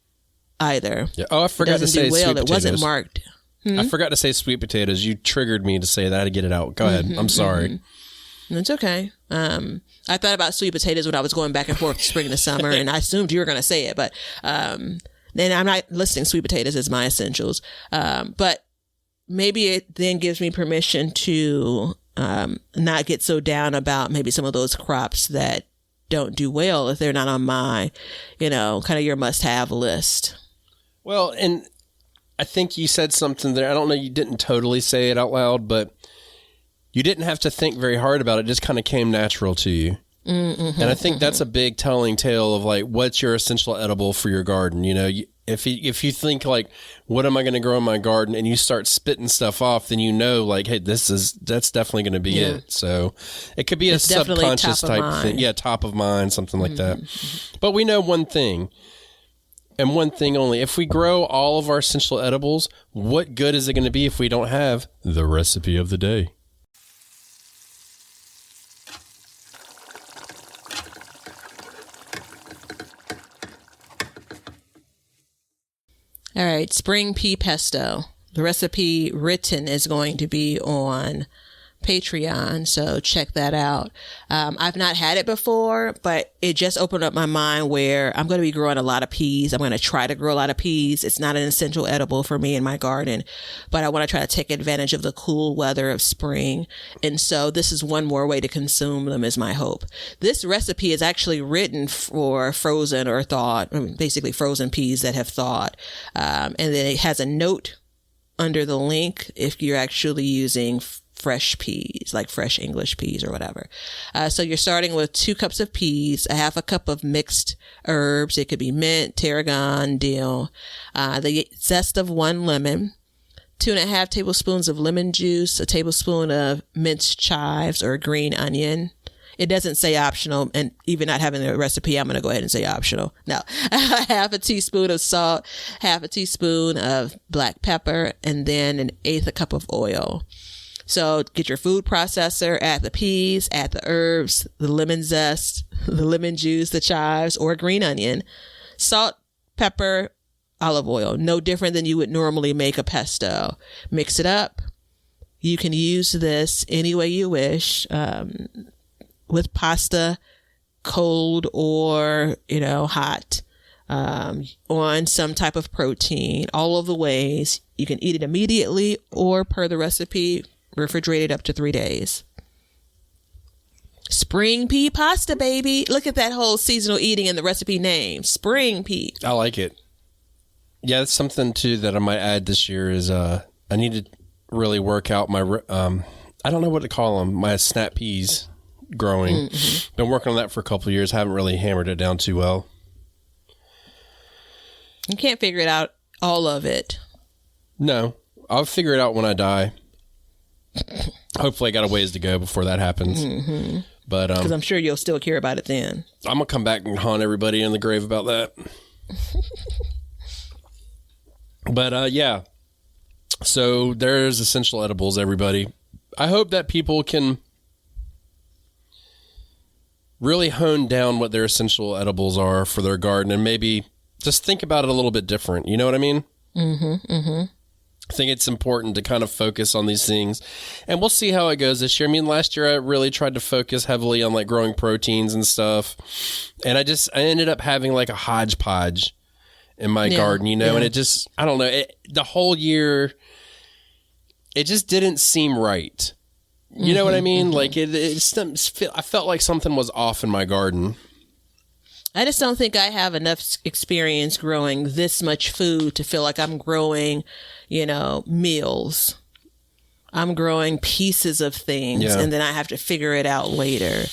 either. Yeah. Oh, I forgot to say sweet potatoes. It wasn't marked. I forgot to say sweet potatoes. You triggered me to say that. I had to get it out. Go ahead. I'm sorry. It's okay. I thought about sweet potatoes when I was going back and forth spring to summer, and I assumed you were going to say it, but then I'm not listing sweet potatoes as my essentials. But maybe it then gives me permission to not get so down about maybe some of those crops that don't do well if they're not on my, kind of your must-have list. Well, and I think you said something there. I don't know, you didn't totally say it out loud, but you didn't have to think very hard about it. It just kind of came natural to you. Mm-hmm, and I think that's a big telling tale of like, what's your essential edible for your garden? If you think like, what am I going to grow in my garden? And you start spitting stuff off, then like, hey, that's definitely going to be it. So it could be a subconscious type thing. Yeah. Top of mind, something like that. But we know one thing. And one thing only, if we grow all of our essential edibles, what good is it going to be if we don't have the recipe of the day? All right, spring pea pesto. The recipe written is going to be on Patreon, so check that out. I've not had it before, but it just opened up my mind where I'm going to be growing a lot of peas. I'm going to try to grow a lot of peas. It's not an essential edible for me in my garden, but I want to try to take advantage of the cool weather of spring. And so this is one more way to consume them is my hope. This recipe is actually written for frozen or thawed, basically frozen peas that have thawed. And then it has a note under the link if you're actually using fresh peas, like fresh English peas or whatever. So you're starting with 2 cups of peas, a half a cup of mixed herbs. It could be mint, tarragon, dill, the zest of 1 lemon, 2.5 tablespoons of lemon juice, a tablespoon of minced chives or green onion. It doesn't say optional, and even not having the recipe, I'm going to go ahead and say optional. No, half a teaspoon of salt, half a teaspoon of black pepper, and then 1/8 cup of oil. So get your food processor, add the peas, add the herbs, the lemon zest, the lemon juice, the chives, or green onion, salt, pepper, olive oil. No different than you would normally make a pesto. Mix it up. You can use this any way you wish. With pasta, cold or, hot, on some type of protein, all of the ways. You can eat it immediately or, per the recipe, refrigerate it up to 3 days. Spring pea pasta, baby. Look at that whole seasonal eating in the recipe name. Spring pea. I like it. Yeah, that's something too that I might add this year is I need to really work out my, I don't know what to call them, my snap peas. Growing. Mm-hmm. Been working on that for a couple of years. Haven't really hammered it down too well. You can't figure it out, all of it. No, I'll figure it out when I die. Hopefully I got a ways to go before that happens. Mm-hmm. But because I'm sure you'll still care about it then. I'm gonna come back and haunt everybody in the grave about that. But yeah, so there's essential edibles, everybody. I hope that people can really hone down what their essential edibles are for their garden and maybe just think about it a little bit different. You know what I mean? Mm-hmm, mm-hmm. I think it's important to kind of focus on these things, and we'll see how it goes this year. I mean, last year I really tried to focus heavily on like growing proteins and stuff, and I ended up having like a hodgepodge in my garden, and it just, I don't know, the whole year, it just didn't seem right. You know what I mean? Mm-hmm. Like I felt like something was off in my garden. I just don't think I have enough experience growing this much food to feel like I'm growing, meals. I'm growing pieces of things, and then I have to figure it out later.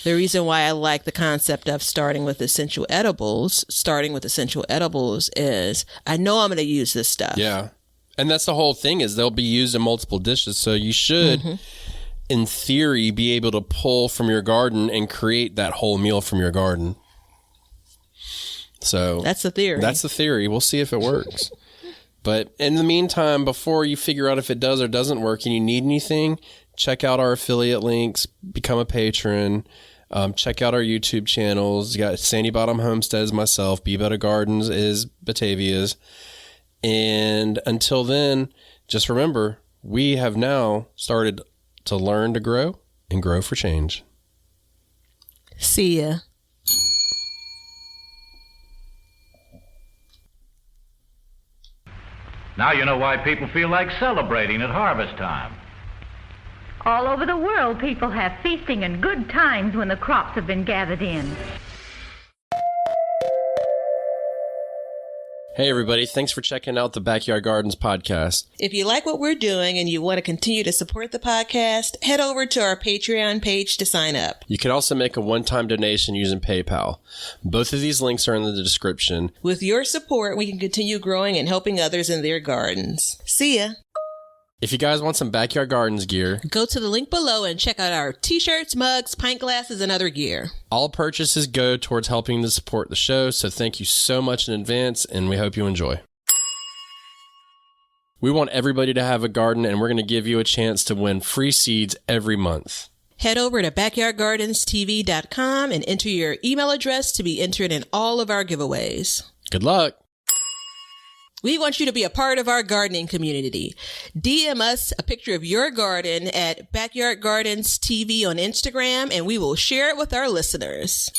The reason why I like the concept of starting with essential edibles is I know I'm going to use this stuff. Yeah. And that's the whole thing, is they'll be used in multiple dishes. So you should... Mm-hmm. in theory, be able to pull from your garden and create that whole meal from your garden. So that's the theory. We'll see if it works. But in the meantime, before you figure out if it does or doesn't work and you need anything, check out our affiliate links, become a patron, check out our YouTube channels. You got Sandy Bottom Homestead is myself, Be Better Gardens is Batavia's. And until then, just remember, we have now started to learn to grow and grow for change. See ya. Now you know why people feel like celebrating at harvest time. All over the world, people have feasting and good times when the crops have been gathered in. Hey everybody, thanks for checking out the Backyard Gardens podcast. If you like what we're doing and you want to continue to support the podcast, head over to our Patreon page to sign up. You can also make a one-time donation using PayPal. Both of these links are in the description. With your support, we can continue growing and helping others in their gardens. See ya! If you guys want some Backyard Gardens gear, go to the link below and check out our t-shirts, mugs, pint glasses, and other gear. All purchases go towards helping to support the show, so thank you so much in advance, and we hope you enjoy. We want everybody to have a garden, and we're going to give you a chance to win free seeds every month. Head over to backyardgardenstv.com and enter your email address to be entered in all of our giveaways. Good luck! We want you to be a part of our gardening community. DM us a picture of your garden at Backyard Gardens TV on Instagram, and we will share it with our listeners.